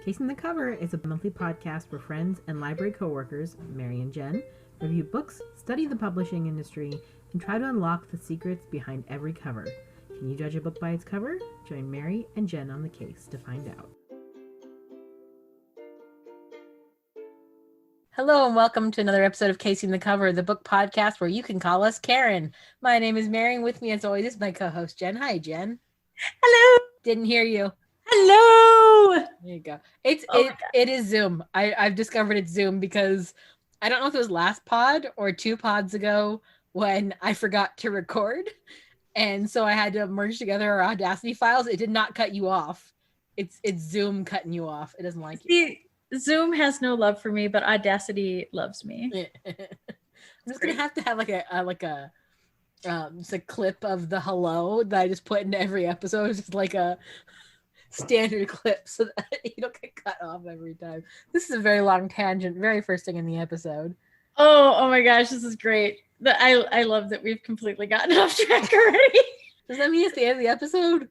Casing the Cover is a monthly podcast where friends and library coworkers, Mary and Jenn, review books, study the publishing industry, and try to unlock the secrets behind every cover. Can you judge a book by its cover? Join Mary and Jenn on the case to find out. Hello and welcome to another episode of Casing the Cover, the book podcast where you can call us Karen. My name is Mary and with me as always is my co-host Jenn. Hi, Jenn. Hello. Didn't hear you. Hello. There you go. It is Zoom. I've discovered it's Zoom because I don't know if it was last pod or 2 pods ago when I forgot to record. And so I had to merge together our Audacity files. It did not cut you off. It's Zoom cutting you off. It doesn't like you. Zoom has no love for me, but Audacity loves me. I'm just gonna have to have just a clip of the hello that I just put into every episode, just like a standard clip so that you don't get cut off every time. This is a very long tangent, very first thing in the episode. Oh my gosh, this is great. I love that we've completely gotten off track already. Does that mean it's the end of the episode?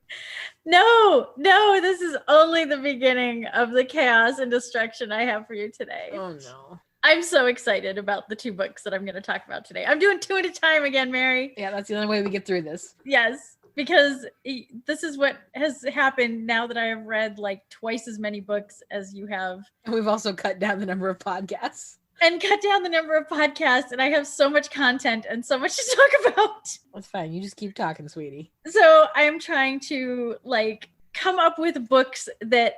No, this is only the beginning of the chaos and destruction I have for you today. Oh no. I'm so excited about the 2 books that I'm going to talk about today. I'm doing 2 at a time again, Mary. Yeah, that's the only way we get through this. Yes, because this is what has happened now that I have read like twice as many books as you have. And we've also cut down the number of podcasts. And cut down the number of podcasts, and I have so much content and so much to talk about. That's fine. You just keep talking, sweetie. So I'm trying to come up with books that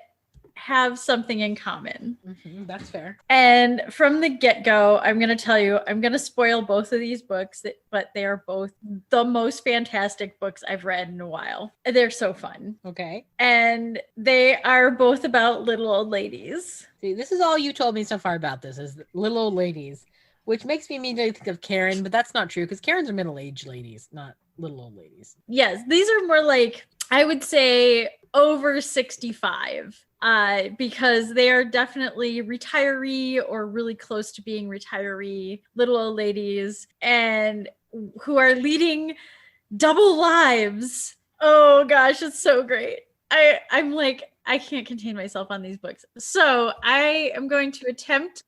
have something in common. Mm-hmm, that's fair. And from the get-go, I'm going to tell you, I'm going to spoil both of these books, but they are both the most fantastic books I've read in a while. They're so fun. Okay. And they are both about little old ladies. See, this is all you told me so far about this, is little old ladies, which makes me immediately think of Karen, but that's not true because Karens are middle-aged ladies, not little old ladies. Yes, these are more like, I would say, over 65. Because they are definitely retiree or really close to being retiree little old ladies and who are leading double lives. Oh gosh, it's so great. I'm like, I can't contain myself on these books. So I am going to attempt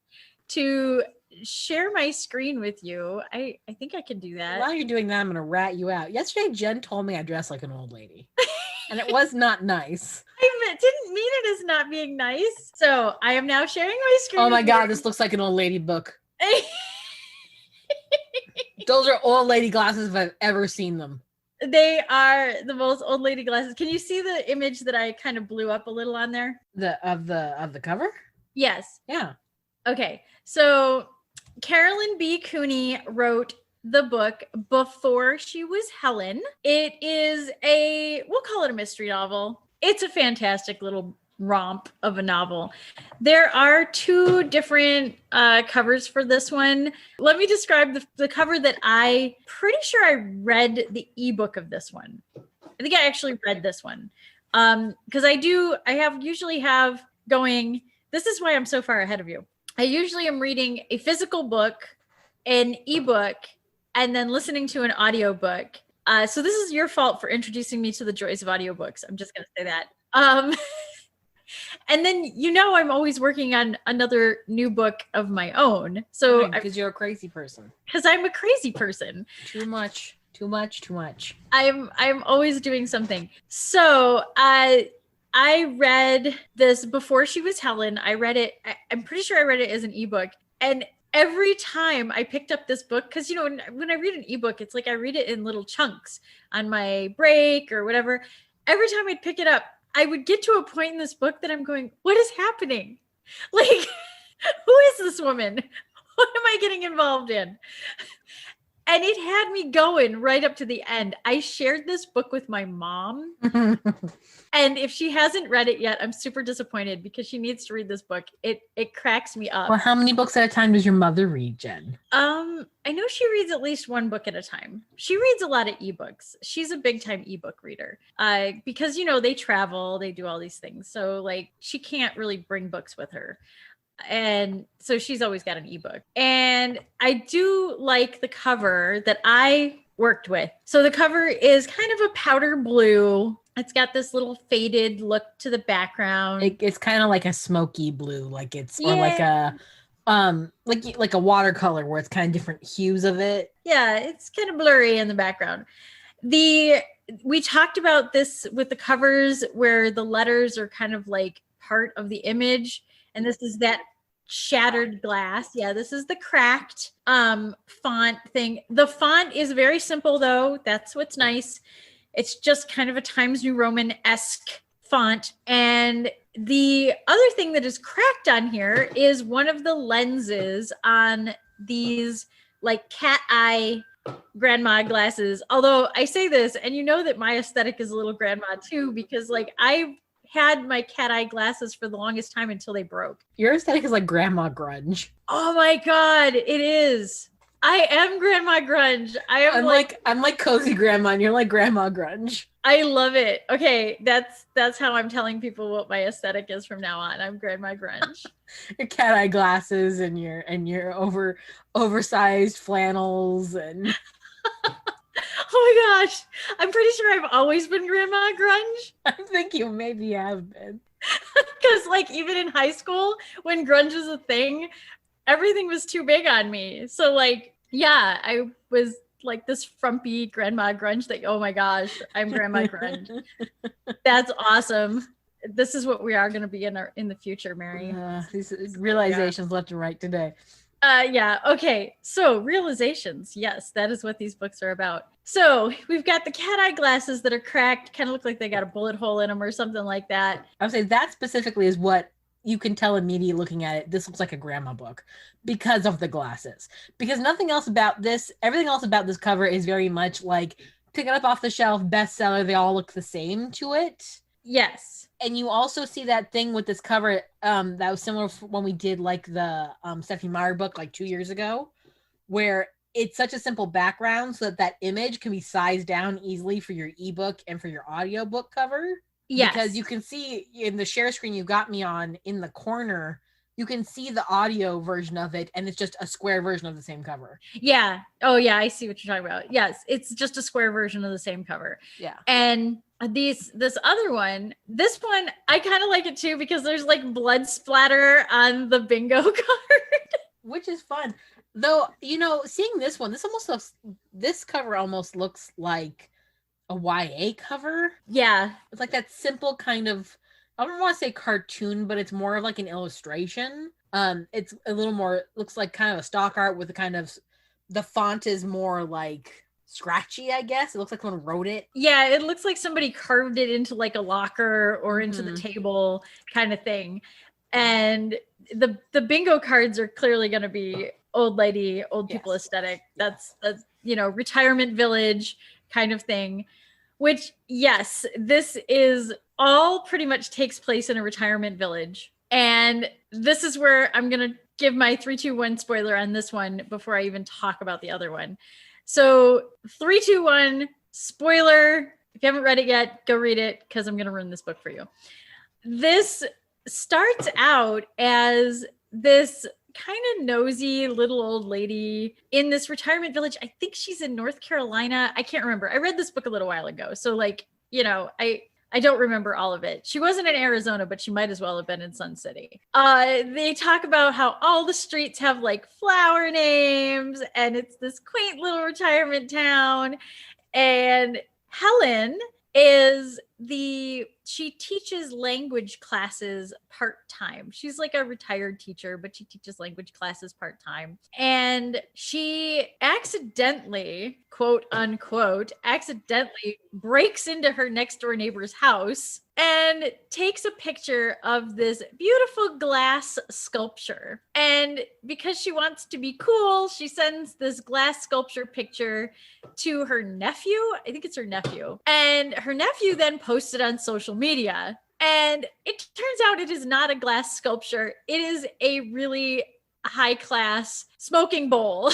to share my screen with you. I think I can do that. While you're doing that, I'm going to rat you out. Yesterday, Jenn told me I dress like an old lady. And it was not nice. I didn't mean it as not being nice. So I am now sharing my screen. Oh my God, this looks like an old lady book. Those are old lady glasses if I've ever seen them. They are the most old lady glasses. Can you see the image that I kind of blew up a little on there? Of the cover? Yes. Yeah. Okay. So Caroline B Cooney wrote the book before she was Helen. It is we'll call it a mystery novel. It's a fantastic little romp of a novel. There are 2 different covers for this one. Let me describe the cover that I pretty sure I read the ebook of this one. I think I actually read this one. Because usually have going, this is why I'm so far ahead of you. I usually am reading a physical book, an ebook, and then listening to an audiobook. So this is your fault for introducing me to the joys of audiobooks. I'm just going to say that. And then, I'm always working on another new book of my own. So because you're a crazy person. Because I'm a crazy person. Too much. I'm always doing something. So I read this before she was Helen. I read it. I'm pretty sure I read it as an ebook. And every time I picked up this book, because, when I read an ebook, it's like I read it in little chunks on my break or whatever. Every time I'd pick it up, I would get to a point in this book that I'm going, what is happening? Like, who is this woman? What am I getting involved in? And it had me going right up to the end. I shared this book with my mom. And if she hasn't read it yet, I'm super disappointed because she needs to read this book. It cracks me up. Well, how many books at a time does your mother read, Jenn? I know she reads at least 1 book at a time. She reads a lot of ebooks. She's a big time ebook reader. Because, they travel, they do all these things. So she can't really bring books with her. And so she's always got an ebook. And I do like the cover that I worked with. So the cover is kind of a powder blue. It's got this little faded look to the background. It's kind of like a smoky blue, like it's or like a like a watercolor where it's kind of different hues of it. Yeah, it's kind of blurry in the background. We talked about this with the covers where the letters are kind of like part of the image, and this is that shattered glass. Yeah, this is the cracked font thing. The font is very simple though. That's what's nice. It's just kind of a Times New Roman-esque font. And the other thing that is cracked on here is one of the lenses on these like cat eye grandma glasses. Although I say this, and you know that my aesthetic is a little grandma too, because like I had my cat eye glasses for the longest time until they broke. Your aesthetic is like grandma grunge. Oh my God, it is. I am grandma grunge. I'm like cozy grandma and you're like grandma grunge. I love it. Okay, that's how I'm telling people what my aesthetic is from now on. I'm grandma grunge. Your cat eye glasses and your oversized flannels and oh my gosh. I'm pretty sure I've always been grandma grunge. I think you maybe have been. Because like even in high school, when grunge was a thing, everything was too big on me. So like, yeah, I was like this frumpy grandma grunge that, oh my gosh, I'm grandma grunge. That's awesome. This is what we are going to be in the future, Mary. These realizations left and right today. Yeah. Okay. So realizations. Yes, that is what these books are about. So we've got the cat eye glasses that are cracked, kind of look like they got a bullet hole in them or something like that. I would say that specifically is what you can tell immediately looking at it. This looks like a grandma book because of the glasses. Because everything else about this cover is very much like pick it up off the shelf, bestseller. They all look the same to it. Yes. And you also see that thing with this cover that was similar when we did like the Stephanie Meyer book like 2 years ago, where it's such a simple background so that image can be sized down easily for your ebook and for your audiobook cover. Yes. Because you can see in the share screen you got me on in the corner, you can see the audio version of it, and it's just a square version of the same cover. Yeah. Oh, yeah. I see what you're talking about. Yes. It's just a square version of the same cover. Yeah. And this other one, I kind of like it too because there's like blood splatter on the bingo card. Which is fun. Though, seeing this cover almost looks like a YA cover. Yeah. It's like that simple kind of, I don't want to say cartoon, but it's more of like an illustration. It's a little more, looks like kind of a stock art with the font is more like scratchy, I guess. It looks like someone wrote it. Yeah, it looks like somebody carved it into like a locker or into the table kind of thing. And the bingo cards are clearly going to be old people aesthetic. That's retirement village kind of thing, which yes, this is all pretty much takes place in a retirement village. And this is where I'm going to give my 3, 2, 1 spoiler on this one before I even talk about the other one. So 3, 2, 1 spoiler. If you haven't read it yet, go read it because I'm going to ruin this book for you. This starts out as this kind of nosy little old lady in this retirement village. I think she's in North Carolina. I can't remember. I read this book a little while ago. So I don't remember all of it. She wasn't in Arizona, but she might as well have been in Sun City. They talk about how all the streets have like flower names and it's this quaint little retirement town. And Helen she teaches language classes part-time. She's like a retired teacher, but she teaches language classes part-time. And she accidentally, quote unquote, breaks into her next door neighbor's house and takes a picture of this beautiful glass sculpture. And because she wants to be cool, she sends this glass sculpture picture to her nephew. I think it's her nephew. And her nephew then posts it on social media. And it turns out it is not a glass sculpture. It is a really high class smoking bowl.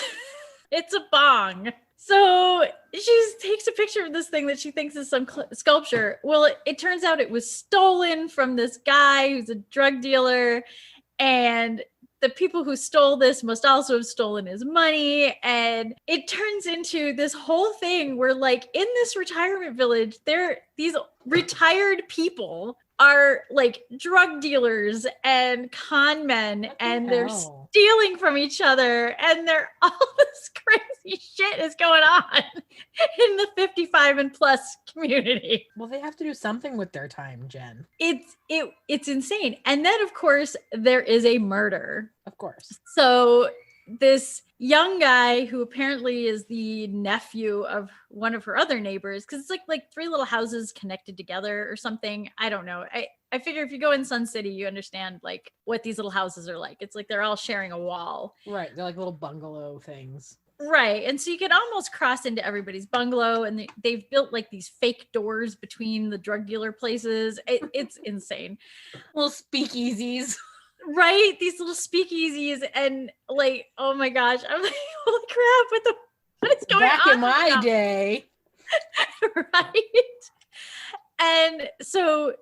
It's a bong. So she takes a picture of this thing that she thinks is some sculpture. Well, it turns out it was stolen from this guy who's a drug dealer. And the people who stole this must also have stolen his money. And it turns into this whole thing where, like, in this retirement village, these retired people are like drug dealers and con men, and they're stealing from each other, and all this crazy shit is going on in the 55 and plus community. Well, they have to do something with their time, Jen. It's insane. And then, of course, there is a murder. Of course. So this young guy, who apparently is the nephew of one of her other neighbors, because it's like three little houses connected together or something. I don't know. I figure if you go in Sun City, you understand like what these little houses are like. It's like they're all sharing a wall. Right. They're like little bungalow things. Right. And so you can almost cross into everybody's bungalow, and they've built like these fake doors between the drug dealer places. It's insane. Little speakeasies. Right, these little speakeasies, and like, oh my gosh, I'm like, holy crap, what is going on? Back in my day. Right. And so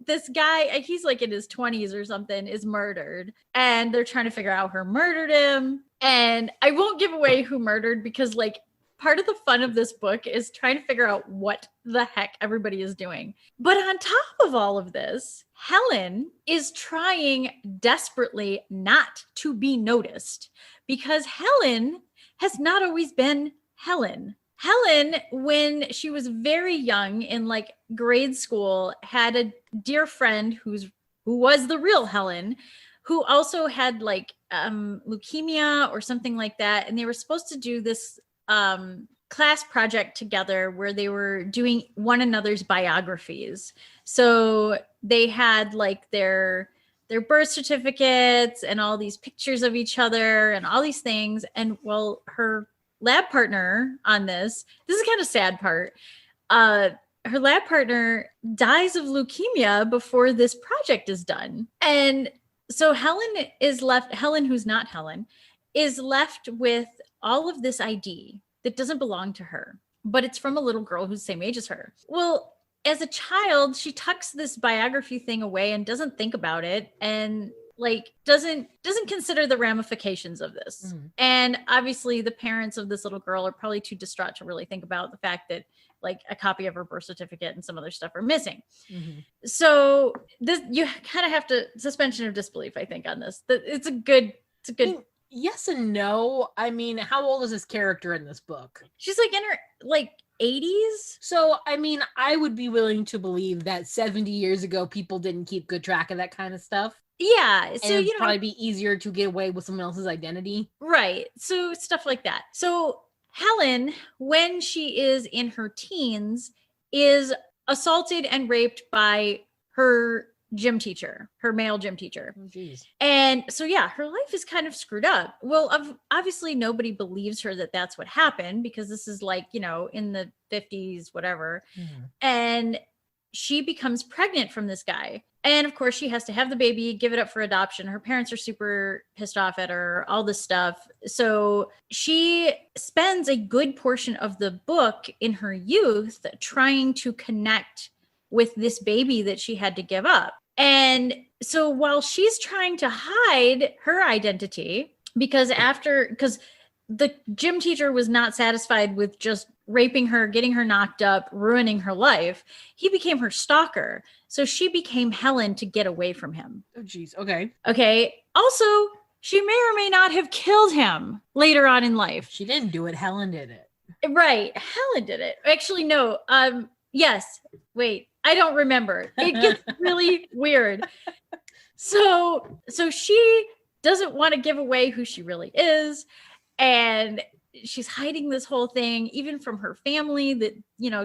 this guy, he's like in his 20s or something, is murdered, and they're trying to figure out who murdered him. And I won't give away who murdered, because like part of the fun of this book is trying to figure out what the heck everybody is doing. But on top of all of this, Helen is trying desperately not to be noticed, because Helen has not always been Helen. Helen, when she was very young in like grade school, had a dear friend who was the real Helen, who also had like leukemia or something like that. And they were supposed to do this class project together where they were doing one another's biographies. So they had like their birth certificates and all these pictures of each other and all these things. And well, her lab partner on this is kind of sad part. Her lab partner dies of leukemia before this project is done. And so Helen, who's not Helen, is left with all of this ID that doesn't belong to her, but it's from a little girl who's the same age as her. Well, as a child, she tucks this biography thing away and doesn't think about it, and like doesn't consider the ramifications of this. Mm-hmm. And obviously the parents of this little girl are probably too distraught to really think about the fact that like a copy of her birth certificate and some other stuff are missing. Mm-hmm. So this, you kind of have to suspension of disbelief, I think, on this. It's a good. Yes and no. I mean, how old is this character in this book? She's like in her like 80s. So, I mean, I would be willing to believe that 70 years ago, people didn't keep good track of that kind of stuff. Yeah. And so, it'd probably be easier to get away with someone else's identity. Right. So stuff like that. So Helen, when she is in her teens, is assaulted and raped by her gym teacher, her male gym teacher. Oh, geez. And so, yeah, her life is kind of screwed up. Well, obviously nobody believes her that that's what happened, because this is like, in the 50s, whatever. Mm-hmm. And she becomes pregnant from this guy. And of course she has to have the baby, give it up for adoption. Her parents are super pissed off at her, all this stuff. So she spends a good portion of the book in her youth trying to connect with this baby that she had to give up. And so while she's trying to hide her identity, because the gym teacher was not satisfied with just raping her, getting her knocked up, ruining her life, he became her stalker. So she became Helen to get away from him. Oh, geez. Okay. Okay. Also, she may or may not have killed him later on in life. She didn't do it. Helen did it. Right. Helen did it. Actually, no. Yes. Wait. I don't remember. It gets really weird. So she doesn't want to give away who she really is. And she's hiding this whole thing, even from her family, that,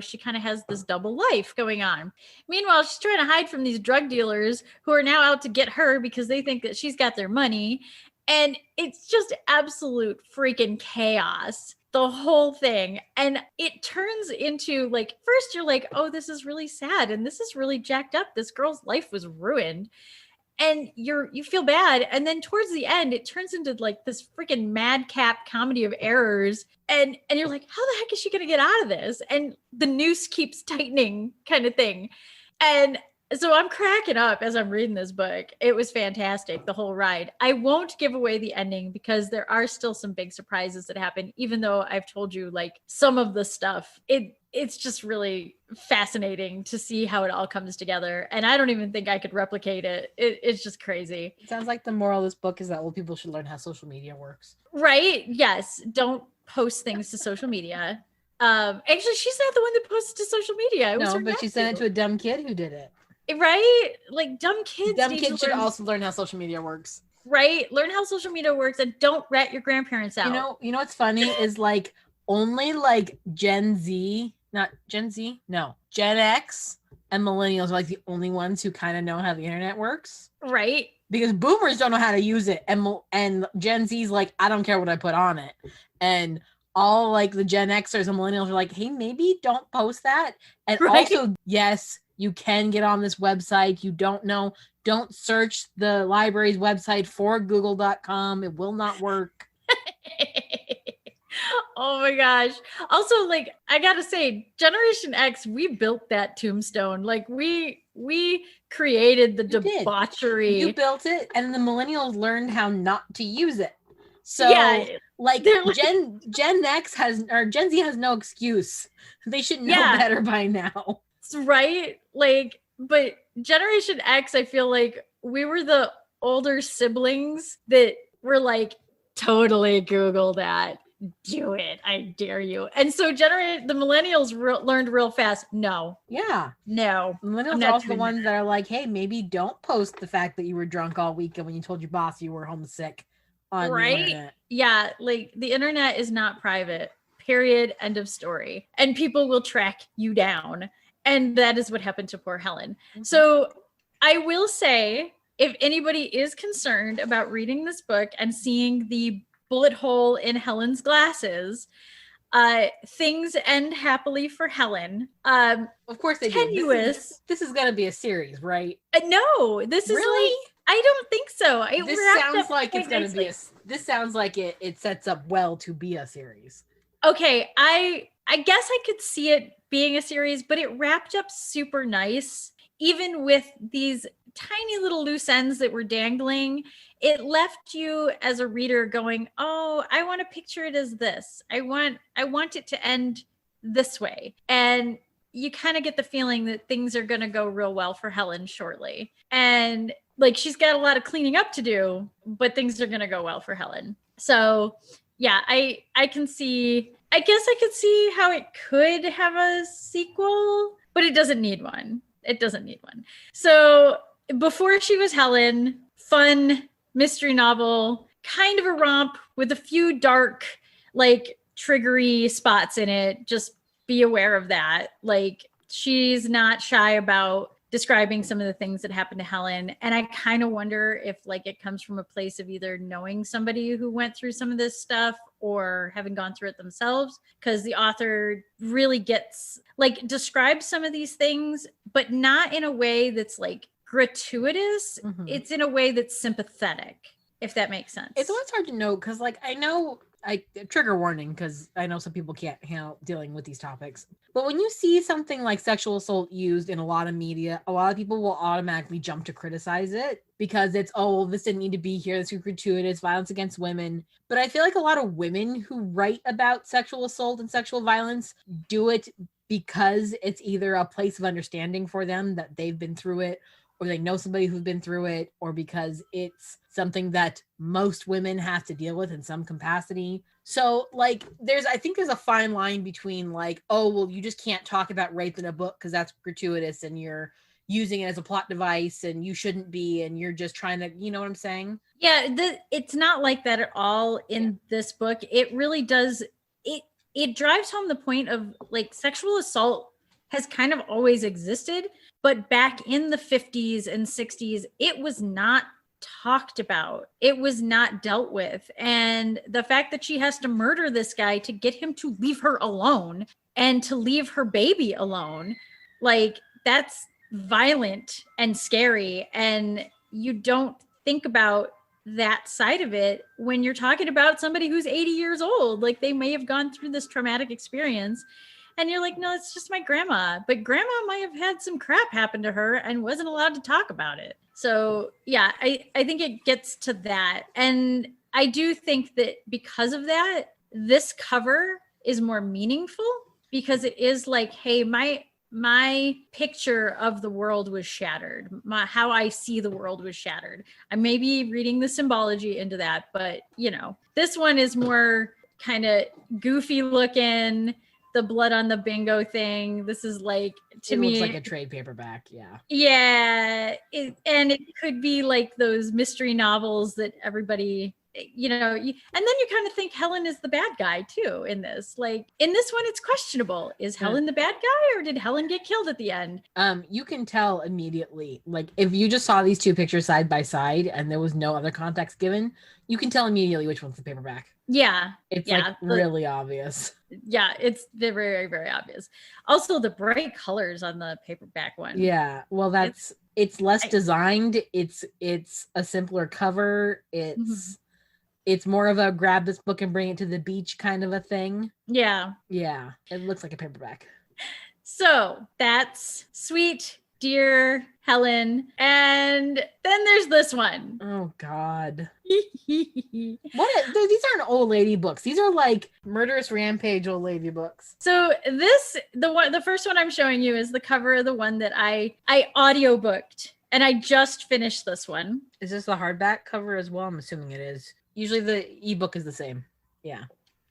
she kind of has this double life going on. Meanwhile, she's trying to hide from these drug dealers who are now out to get her because they think that she's got their money. And it's just absolute freaking chaos, the whole thing. And it turns into like, first you're like, oh, this is really sad. And this is really jacked up. This girl's life was ruined. And you feel bad. And then towards the end, it turns into like this freaking madcap comedy of errors. And you're like, how the heck is she going to get out of this? And the noose keeps tightening kind of thing. And So I'm cracking up as I'm reading this book. It was fantastic, the whole ride. I won't give away the ending because there are still some big surprises that happen, even though I've told you like some of the stuff. It's just really fascinating to see how it all comes together. And I don't even think I could replicate it. It's just crazy. It sounds like the moral of this book is that old people should learn how social media works. Right? Yes. Don't post things to social media. Actually, she's not the one that posted to social media. No, but she sent it to a dumb kid who did it. Right? Like dumb kids. Dumb kids should also learn how social media works. Right? Learn how social media works and don't rat your grandparents out. You know what's funny is like only like Gen X and millennials are like the only ones who kind of know how the internet works. Right? Because boomers don't know how to use it, and Gen Z's like, I don't care what I put on it. And all like the Gen Xers and millennials are like, hey, maybe don't post that. And also, yes, you can get on this website. You don't know. Don't search the library's website for google.com. It will not work. Oh my gosh. Also, like, I gotta say, Generation X, we built that tombstone. Like, we created the debauchery. You built it, and the millennials learned how not to use it. So, yeah, like Gen Z has no excuse. They should know better by now. Right? Like, but Generation X, I feel like we were the older siblings that were like, totally Google that. Do it. I dare you. And so the millennials learned real fast. No. Yeah. No. Millennials are also the ones that are like, hey, maybe don't post the fact that you were drunk all weekend when you told your boss you were homesick on the internet. Yeah. Like the internet is not private. Period. End of story. And people will track you down. And that is what happened to poor Helen. Mm-hmm. So I will say, if anybody is concerned about reading this book and seeing the bullet hole in Helen's glasses, things end happily for Helen. Of course they tenuous. Do. This is gonna be a series, right? No, this is really? Like, I don't think so. This sounds like it's gonna be this sounds like it sets up well to be a series. Okay, I guess I could see it being a series, but it wrapped up super nice. Even with these tiny little loose ends that were dangling, it left you as a reader going, oh, I want to picture it as this. I want it to end this way. And you kind of get the feeling that things are going to go real well for Helen shortly. And like, she's got a lot of cleaning up to do, but things are going to go well for Helen. So yeah, I can see, I guess I could see how it could have a sequel, but it doesn't need one. It doesn't need one. So Before She Was Helen, fun mystery novel, kind of a romp with a few dark, like triggery spots in it. Just be aware of that. Like, she's not shy about describing some of the things that happened to Helen. And I kind of wonder if like it comes from a place of either knowing somebody who went through some of this stuff or having gone through it themselves, because the author really describes some of these things, but not in a way that's like gratuitous. Mm-hmm. It's in a way that's sympathetic, if that makes sense. It's always hard to know because like I trigger warning because I know some people can't handle dealing with these topics. But when you see something like sexual assault used in a lot of media, a lot of people will automatically jump to criticize it because it's, oh, this didn't need to be here. This is gratuitous violence against women. But I feel like a lot of women who write about sexual assault and sexual violence do it because it's either a place of understanding for them that they've been through it, or they know somebody who's been through it, or because it's something that most women have to deal with in some capacity. So like I think there's a fine line between like, oh, well, you just can't talk about rape in a book because that's gratuitous and you're using it as a plot device and you shouldn't be, and you're just trying to, you know what I'm saying? Yeah, it's not like that at all in this book. It really does. It drives home the point of like sexual assault has kind of always existed, but back in the 50s and 60s, it was not talked about. It was not dealt with. And the fact that she has to murder this guy to get him to leave her alone and to leave her baby alone, like that's violent and scary. And you don't think about that side of it when you're talking about somebody who's 80 years old. Like they may have gone through this traumatic experience. And you're like, no, it's just my grandma. But grandma might have had some crap happen to her and wasn't allowed to talk about it. So yeah, I think it gets to that. And I do think that because of that, this cover is more meaningful because it is like, hey, my picture of the world was shattered. How I see the world was shattered. I may be reading the symbology into that, but you know, this one is more kind of goofy looking. The blood on the bingo thing. This is like, to me, looks like a trade paperback. Yeah. Yeah. And it could be like those mystery novels that everybody, you know, and then you kind of think Helen is the bad guy too in this. Like in this one, it's questionable. Is Helen the bad guy or did Helen get killed at the end? You can tell immediately. Like if you just saw these two pictures side by side and there was no other context given, you can tell immediately which one's the paperback. Yeah. It's like really obvious. Yeah, it's very, very obvious. Also, the bright colors on the paperback one. Yeah, well, it's less designed. It's a simpler cover. It's more of a grab this book and bring it to the beach kind of a thing. Yeah. Yeah, it looks like a paperback. So that's sweet, dear Helen. And then there's this one. Oh, God. These aren't old lady books. These are like murderous rampage old lady books. So the first one I'm showing you is the cover of the one that I audiobooked, and I just finished this one. Is this the hardback cover as well? I'm assuming it is. Usually the ebook is the same. Yeah.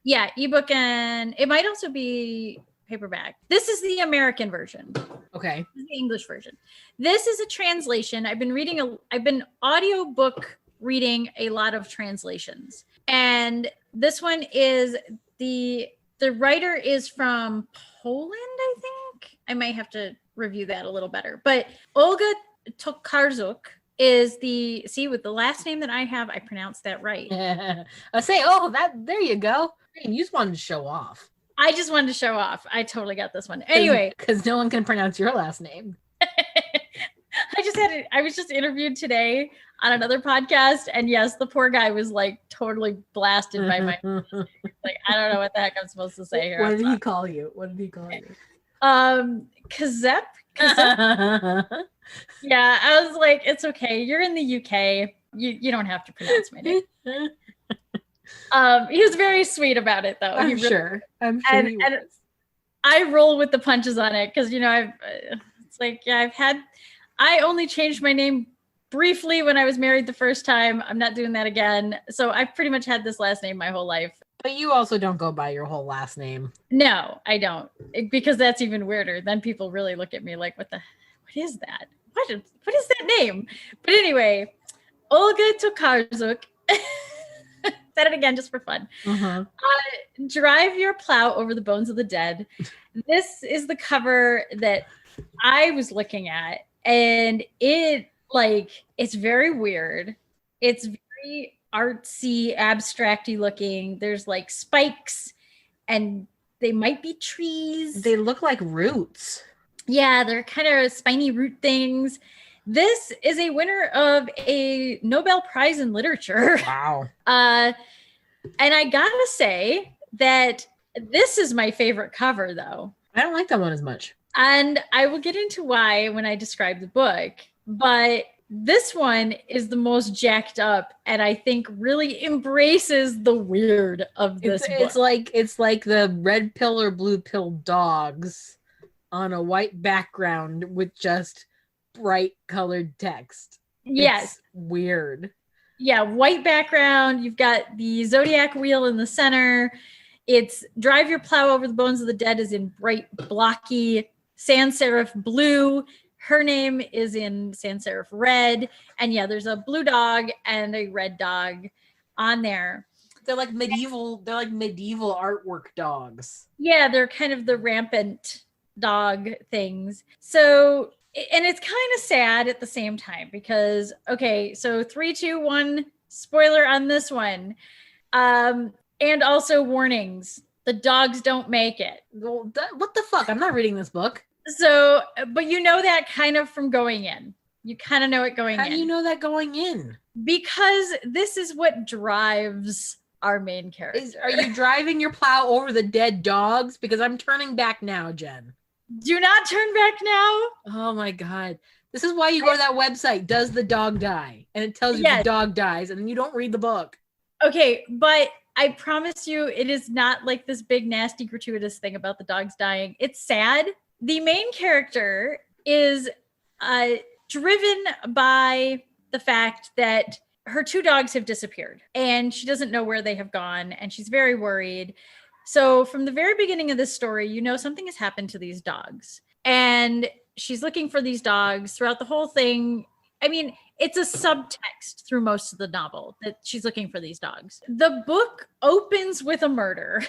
Yeah, ebook, and it might also be paperback. This is the American version. Okay. This is the English version. This is a translation. I've been audiobook reading a lot of translations. And this one is the writer is from Poland, I think. I might have to review that a little better. But Olga Tokarczuk is with the last name that I have, I pronounced that right. I say, there you go. You just wanted to show off. I just wanted to show off. I totally got this one. Anyway. Because no one can pronounce your last name. I was just interviewed today on another podcast. And yes, the poor guy was like totally blasted by my, like, I don't know what the heck I'm supposed to say here. What did he call you? Kazep? Yeah, I was like, it's okay. You're in the UK. You don't have to pronounce my name. He was very sweet about it, though. I'm sure and I roll with the punches on it because, you know, I only changed my name briefly when I was married the first time. I'm not doing that again. So I've pretty much had this last name my whole life. But you also don't go by your whole last name. No, I don't. Because that's even weirder. Then people really look at me like, what is that? What is that name? But anyway, Olga Tokarczuk. Said it again just for fun. Drive your plow over the bones of the dead. This is the cover that I was looking at, and it's very weird. It's very artsy, abstracty looking. There's like spikes, and they might be trees. They look like roots. Yeah, they're kind of spiny root things. This is a winner of a Nobel Prize in Literature. Wow. And I gotta say that this is my favorite cover, though. I don't like that one as much. And I will get into why when I describe the book. But this one is the most jacked up, and I think really embraces the weird of this book. It's like the red pill or blue pill dogs on a white background with just bright colored text. Yes. It's weird. Yeah, white background. You've got the zodiac wheel in the center. It's drive your plow over the bones of the dead is in bright, blocky sans serif blue. Her name is in sans serif red. And yeah, there's a blue dog and a red dog on there. They're like medieval artwork dogs. Yeah, they're kind of the rampant dog things. So, and it's kind of sad at the same time because, okay, so 3, 2, 1, spoiler on this one. And also warnings. The dogs don't make it. What the fuck? I'm not reading this book. So, but you know that kind of from going in. You kind of know it going in. How do you know that going in? Because this is what drives our main character. Are you driving your plow over the dead dogs? Because I'm turning back now, Jen. Do not turn back now. Oh my God. This is why you go to that website, Does the Dog Die? And it tells you the dog dies, and then you don't read the book. Okay, but I promise you it is not like this big, nasty, gratuitous thing about the dogs dying. It's sad. The main character is driven by the fact that her 2 dogs have disappeared and she doesn't know where they have gone, and she's very worried. So from the very beginning of this story, you know something has happened to these dogs, and she's looking for these dogs throughout the whole thing. I mean, it's a subtext through most of the novel that she's looking for these dogs. The book opens with a murder.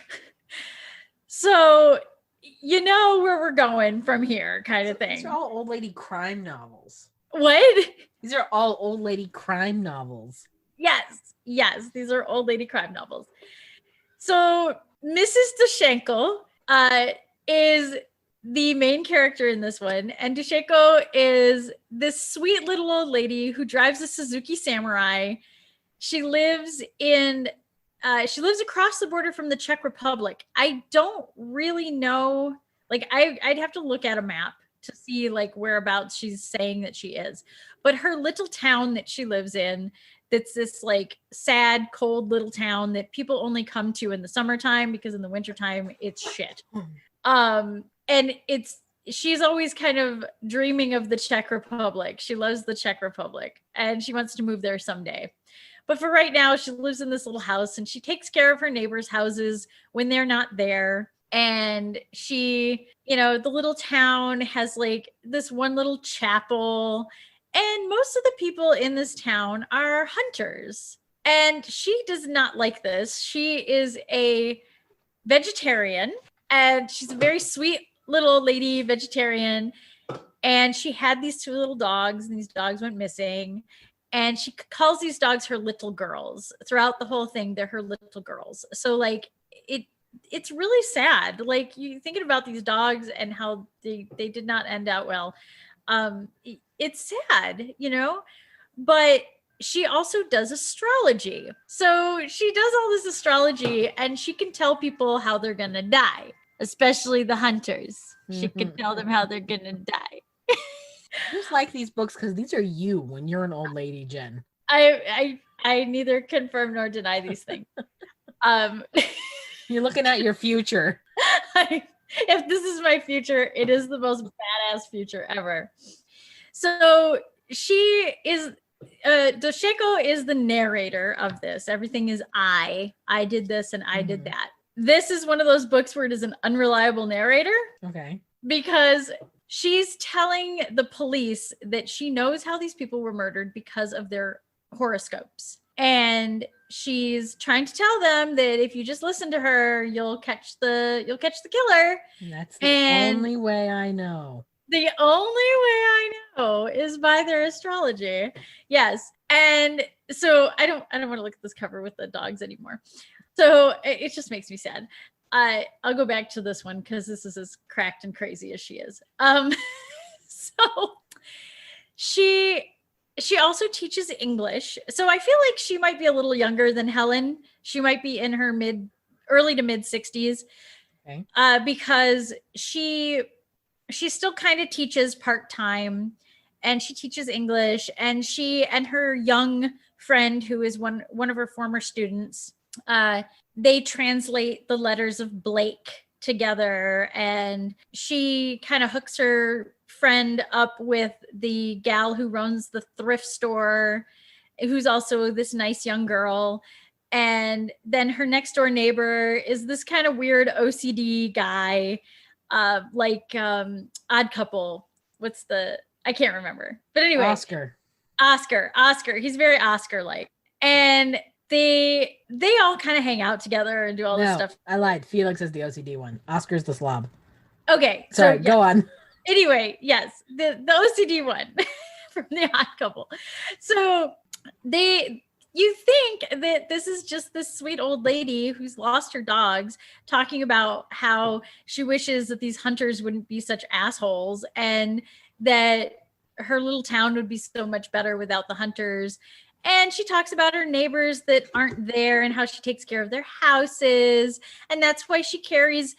So you know where we're going from here, kind of thing. These are all old lady crime novels. What? These are all old lady crime novels. Yes, these are old lady crime novels. So Mrs. Dushenko is the main character in this one, and Dushenko is this sweet little old lady who drives a Suzuki Samurai. She lives across the border from the Czech Republic. I don't really know, like I'd have to look at a map to see like whereabouts she's saying that she is. But her little town that she lives in, that's this like sad, cold little town that people only come to in the summertime, because in the wintertime it's shit. And she's always kind of dreaming of the Czech Republic. She loves the Czech Republic and she wants to move there someday. But for right now, she lives in this little house and she takes care of her neighbors' houses when they're not there. And she, the little town has like this one little chapel, and most of the people in this town are hunters. And she does not like this. She is a vegetarian, and she's a very sweet little old lady vegetarian. And she had these 2 little dogs, and these dogs went missing. And she calls these dogs her little girls. Throughout the whole thing, they're her little girls. So like it's really sad. Like, you thinking about these dogs and how they did not end out well. It's sad, but she also does astrology. So she does all this astrology, and she can tell people how they're going to die, especially the hunters. She can tell them how they're going to die. I just like these books because these are you when you're an old lady, Jen. I neither confirm nor deny these things. You're looking at your future. If this is my future, it is the most badass future ever. So she is, Dushenko is the narrator of this. Everything is I did this and I did that. This is one of those books where it is an unreliable narrator. Okay. Because she's telling the police that she knows how these people were murdered because of their horoscopes. And she's trying to tell them that if you just listen to her, you'll catch the killer. And that's the only way I know. The only way I know is by their astrology. Yes. And so I don't want to look at this cover with the dogs anymore. So it just makes me sad. I'll go back to this one because this is as cracked and crazy as she is. So she also teaches English. So I feel like she might be a little younger than Helen. She might be in her early to mid 60s. Okay. Because she still kind of teaches part-time, and she teaches English, and she and her young friend, who is one of her former students, they translate the letters of Blake together, and she kind of hooks her friend up with the gal who runs the thrift store, who's also this nice young girl. And then her next door neighbor is this kind of weird OCD guy, like Odd Couple. I can't remember. But anyway. Oscar. He's very Oscar-like. And they all kind of hang out together and do all this stuff. I lied. Felix is the OCD one. Oscar's the slob. Okay. Sorry, go on. Anyway, yes, the OCD one from the Odd Couple. So you think that this is just this sweet old lady who's lost her dogs talking about how she wishes that these hunters wouldn't be such assholes, and that her little town would be so much better without the hunters. And she talks about her neighbors that aren't there and how she takes care of their houses. And that's why she carries,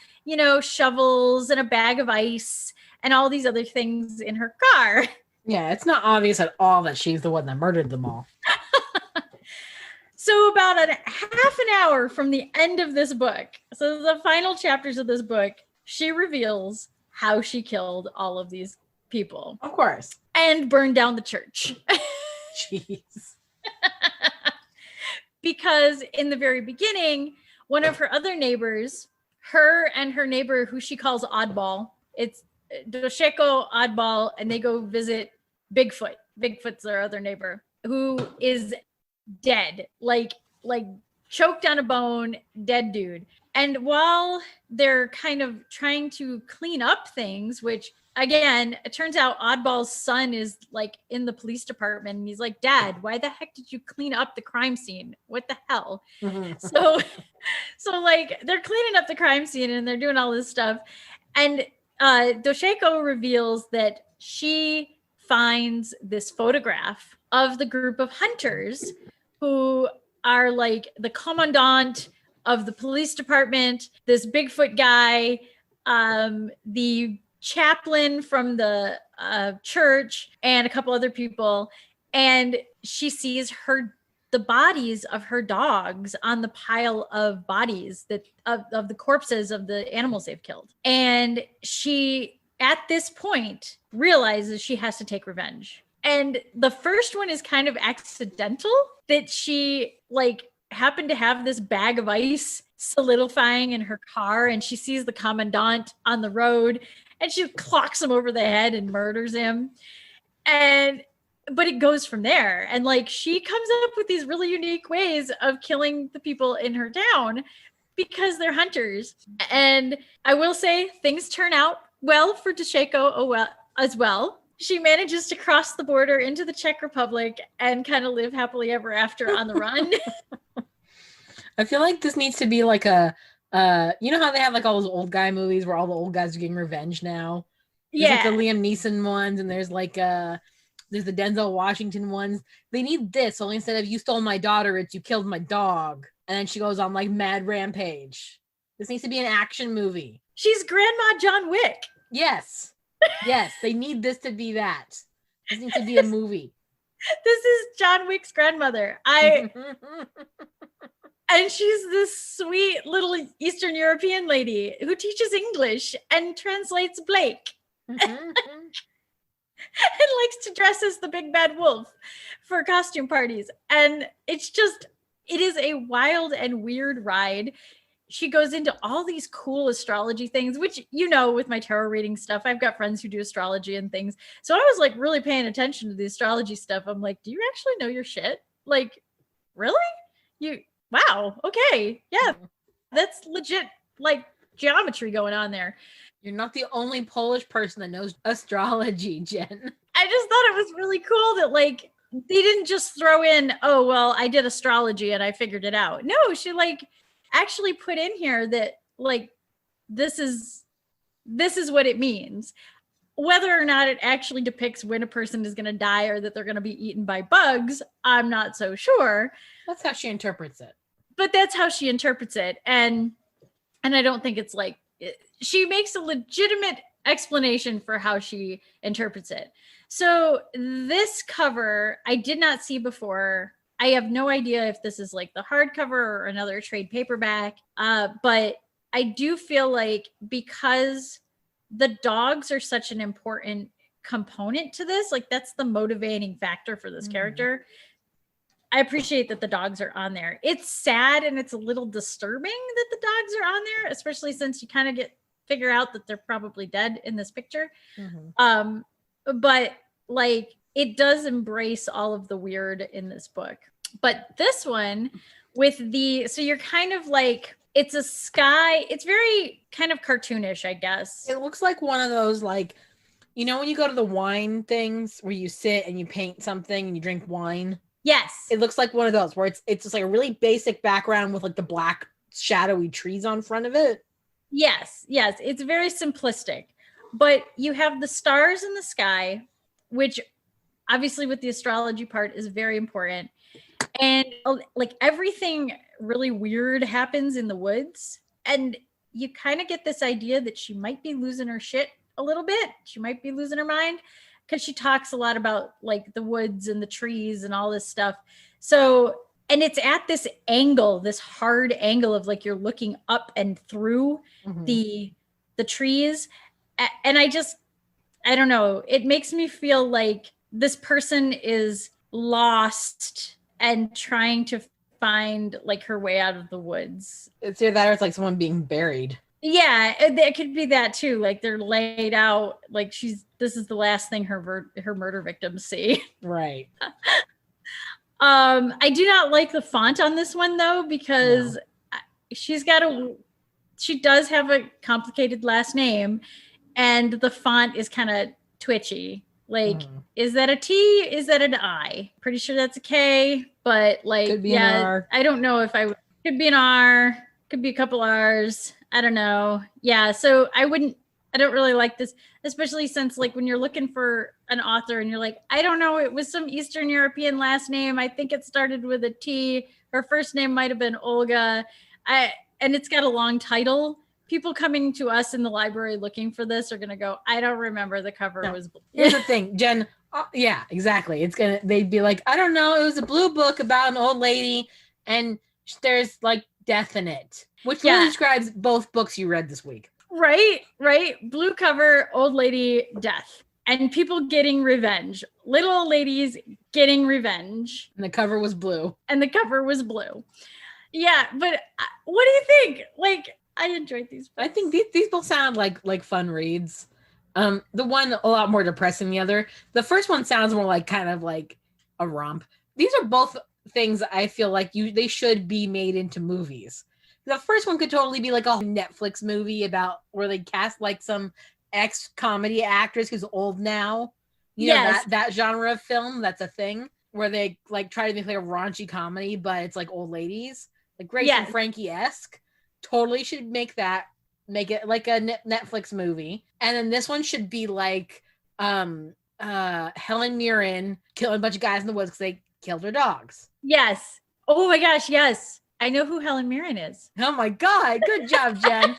shovels and a bag of ice and all these other things in her car. Yeah, it's not obvious at all that she's the one that murdered them all. So about a half an hour from the end of this book, so the final chapters of this book, she reveals how she killed all of these people. Of course. And burned down the church. Jeez. Because in the very beginning, one of her other neighbors, her and her neighbor who she calls Oddball, it's Dosheko Oddball, and they go visit Bigfoot. Bigfoot's their other neighbor, who is dead, like choked on a bone, dead dude. And while they're kind of trying to clean up things, which again, it turns out Oddball's son is like in the police department, and he's like, Dad, why the heck did you clean up the crime scene? What the hell? So like they're cleaning up the crime scene and they're doing all this stuff. And Dosheko reveals that she finds this photograph of the group of hunters who are like the commandant of the police department, this Bigfoot guy, the chaplain from the church, and a couple other people. And she sees the bodies of her dogs on the pile of bodies that of the corpses of the animals they've killed. And she, at this point, realizes she has to take revenge. And the first one is kind of accidental, that she like happened to have this bag of ice solidifying in her car, and she sees the commandant on the road and she clocks him over the head and murders him. But it goes from there. And like, she comes up with these really unique ways of killing the people in her town because they're hunters. And I will say things turn out well for Dosheko as well. She manages to cross the border into the Czech Republic and kind of live happily ever after on the run. I feel like this needs to be like a, you know how they have like all those old guy movies where all the old guys are getting revenge now? There's like the Liam Neeson ones, and there's like there's the Denzel Washington ones. They need this. Only instead of you stole my daughter, it's you killed my dog. And then she goes on like mad rampage. This needs to be an action movie. She's Grandma John Wick. Yes. Yes, they need this to be that. This needs to be a movie. This is John Wick's grandmother. And she's this sweet little Eastern European lady who teaches English and translates Blake. And likes to dress as the big bad wolf for costume parties. And it is a wild and weird ride. She goes into all these cool astrology things, which, with my tarot reading stuff, I've got friends who do astrology and things. So I was like really paying attention to the astrology stuff. I'm like, do you actually know your shit? Like, really? Wow. Okay. Yeah. That's legit, like, geometry going on there. You're not the only Polish person that knows astrology, Jen. I just thought it was really cool that, like, they didn't just throw in, oh, well, I did astrology and I figured it out. No, she, like, actually put in here that, like, this is what it means. Whether or not it actually depicts when a person is going to die or that they're going to be eaten by bugs, I'm not so sure. That's how she interprets it. But that's how she interprets it. And I don't think it's like, she makes a legitimate explanation for how she interprets it. So this cover I did not see before. I have no idea if this is like the hardcover or another trade paperback. But I do feel like because the dogs are such an important component to this, like that's the motivating factor for this character. I appreciate that the dogs are on there. It's sad and it's a little disturbing that the dogs are on there, especially since you kind of figure out that they're probably dead in this picture. But like, it does embrace all of the weird in this book. But this one so you're kind of like, it's a sky, it's very kind of cartoonish, I guess. It looks like one of those, like, when you go to the wine things where you sit and you paint something and you drink wine. Yes. It looks like one of those where it's just like a really basic background with like the black shadowy trees on front of it. Yes. It's very simplistic, but you have the stars in the sky, which obviously with the astrology part is very important. And like everything really weird happens in the woods. And you kind of get this idea that she might be losing her shit a little bit. She might be losing her mind because she talks a lot about like the woods and the trees and all this stuff. So, and it's at this angle, this hard angle of like you're looking up and through the trees. And I don't know. It makes me feel like this person is lost and trying to find like her way out of the woods. It's either that or it's like someone being buried. Yeah, it could be that too. Like they're laid out, like this is the last thing her murder victims see. Right. I do not like the font on this one though, because she does have a complicated last name and the font is kind of twitchy. Like, is that a T? Is that an I? Pretty sure that's a K, but like, could be an R. I don't know if could be an R, could be a couple R's. I don't know. Yeah. So I don't really like this, especially since like when you're looking for an author and you're like, I don't know, it was some Eastern European last name. I think it started with a T. Her first name might've been Olga. And it's got a long title. People coming to us in the library looking for this are going to go, I don't remember the cover was blue. Here's the thing, Jen. Yeah, exactly. They'd be like, I don't know. It was a blue book about an old lady and there's like death in it, which really describes both books you read this week. Right. Blue cover, old lady, death, and people getting revenge. Little old ladies getting revenge. And the cover was blue. Yeah, but what do you think? Like, I enjoyed these books. I think these both sound like fun reads. The one a lot more depressing than the other. The first one sounds more like kind of like a romp. These are both things I feel like they should be made into movies. The first one could totally be like a Netflix movie about where they cast like some ex-comedy actress who's old now. You know, that genre of film, that's a thing where they like try to make like a raunchy comedy, but it's like old ladies. Like Grace and Frankie-esque. Totally should make it like a Netflix movie. And then this one should be like Helen Mirren killing a bunch of guys in the woods because they killed their dogs. Yes. Oh my gosh, yes. I know who Helen Mirren is. Oh my God. Good job, Jen.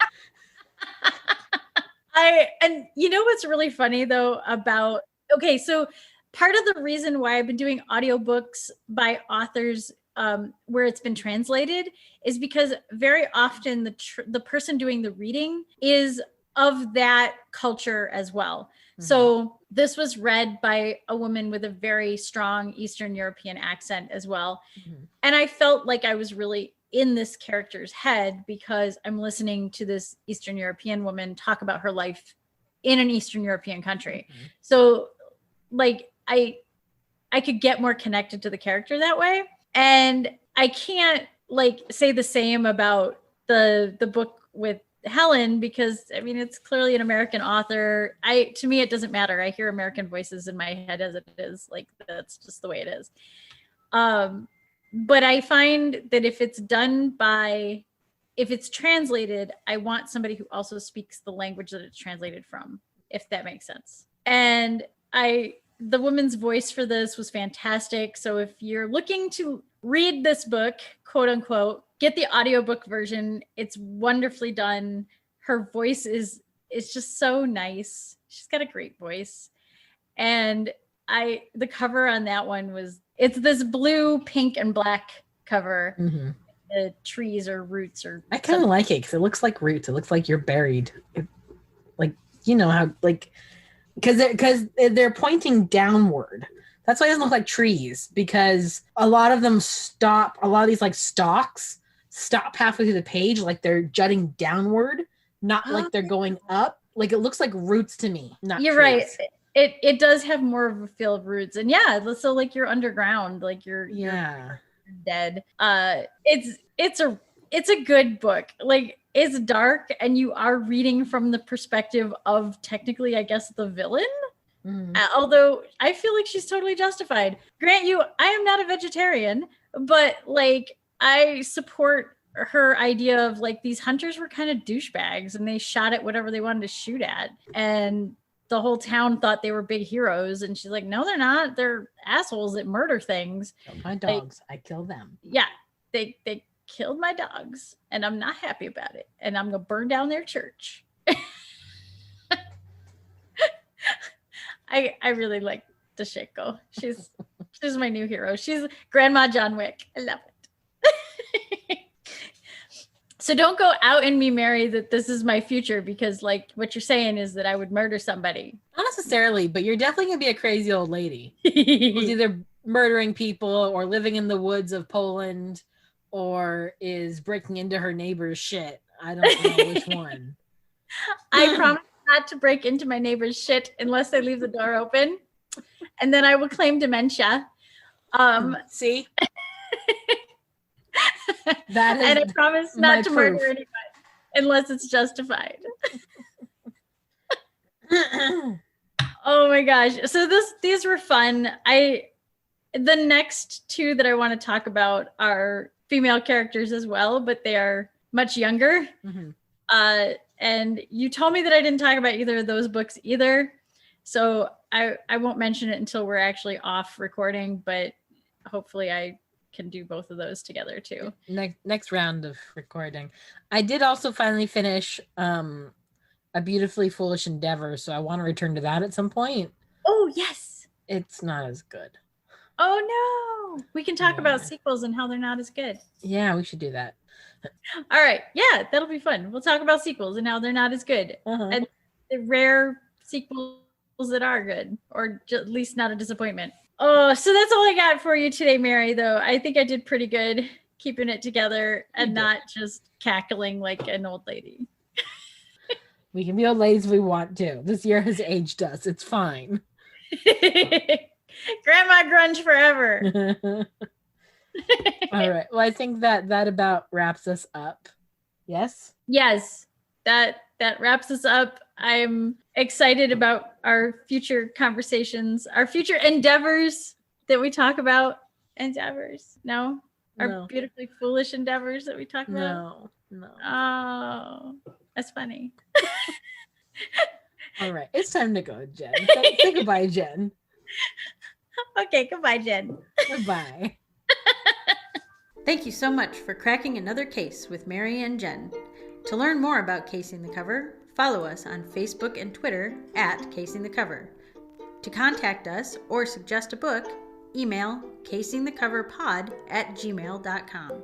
And you know what's really funny though about, okay, so part of the reason why I've been doing audiobooks by authors where it's been translated is because very often the person doing the reading is of that culture as well. So this was read by a woman with a very strong Eastern European accent as well. And I felt like I was really in this character's head because I'm listening to this Eastern European woman talk about her life in an Eastern European country. So like I could get more connected to the character that way. And I can't like say the same about the book with Helen because I mean it's clearly an American author. To me it doesn't matter. I hear American voices in my head as it is. Like that's just the way it is. But I find that if it's translated, I want somebody who also speaks the language that it's translated from, if that makes sense. And the woman's voice for this was fantastic. So if you're looking to read this book, quote unquote, get the audiobook version. It's wonderfully done. Her voice is just so nice. She's got a great voice. And the cover on that one it's this blue, pink, and black cover. The trees or roots or I kind of like it because it looks like roots. It looks like you're buried. Like, you know how like because they're pointing downward. That's why it doesn't look like trees, because a lot of them stop. A lot of these like stalks stop halfway through the page, like they're jutting downward, not like they're going up. Like it looks like roots to me. Not You're trees. Right. It does have more of a feel of roots, and so like you're underground, like you're dead. It's a good book. Like it's dark, and you are reading from the perspective of technically, I guess, the villain. Although I feel like she's totally justified. Grant you, I am not a vegetarian, but like I support her idea of like these hunters were kind of douchebags and they shot at whatever they wanted to shoot at. And the whole town thought they were big heroes. And she's like, no, they're not. They're assholes that murder things. My dogs, I kill them. Yeah, they killed my dogs, and I'm not happy about it. And I'm gonna burn down their church. I really like Toshiko. She's my new hero. She's Grandma John Wick. I love it. So don't go out and me, Mary, that this is my future, because like what you're saying is that I would murder somebody. Not necessarily, but you're definitely gonna be a crazy old lady who's either murdering people or living in the woods of Poland or is breaking into her neighbor's shit. I don't know which one. I promise not to break into my neighbor's shit unless they leave the door open, and then I will claim dementia. See? That is, and I promise not to murder anybody unless it's justified. Oh my gosh. So these were fun. The next two that I want to talk about are female characters as well, but they are much younger. Mm-hmm. And you told me that I didn't talk about either of those books either. So I won't mention it until we're actually off recording, but hopefully I can do both of those together too. Next round of recording. I did also finally finish A Beautifully Foolish Endeavor, so I want to return to that at some point. Oh yes. It's not as good. Oh no. We can talk about sequels and how they're not as good. Yeah, we should do that. All right. Yeah, that'll be fun. We'll talk about sequels and how they're not as good. And the rare sequels that are good, or at least not a disappointment. Oh, so that's all I got for you today, Mary, though. I think I did pretty good keeping it together and not just cackling like an old lady. We can be old ladies if we want to. This year has aged us. It's fine. Grandma grunge forever. All right. Well, I think that about wraps us up. Yes? Yes. That wraps us up. I'm excited about our future conversations, our future endeavors that we talk about. Endeavors? No? Our beautifully foolish endeavors that we talk about? No. Oh, that's funny. All right. It's time to go, Jen. Say goodbye, Jen. Okay. Goodbye, Jen. Goodbye. Thank you so much for cracking another case with Mary and Jen. To learn more about Casing the Cover, follow us on Facebook and Twitter at Casing the Cover. To contact us or suggest a book, email casingthecoverpod@gmail.com.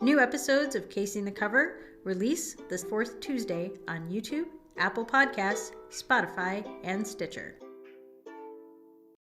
New episodes of Casing the Cover release this fourth Tuesday on YouTube, Apple Podcasts, Spotify, and Stitcher.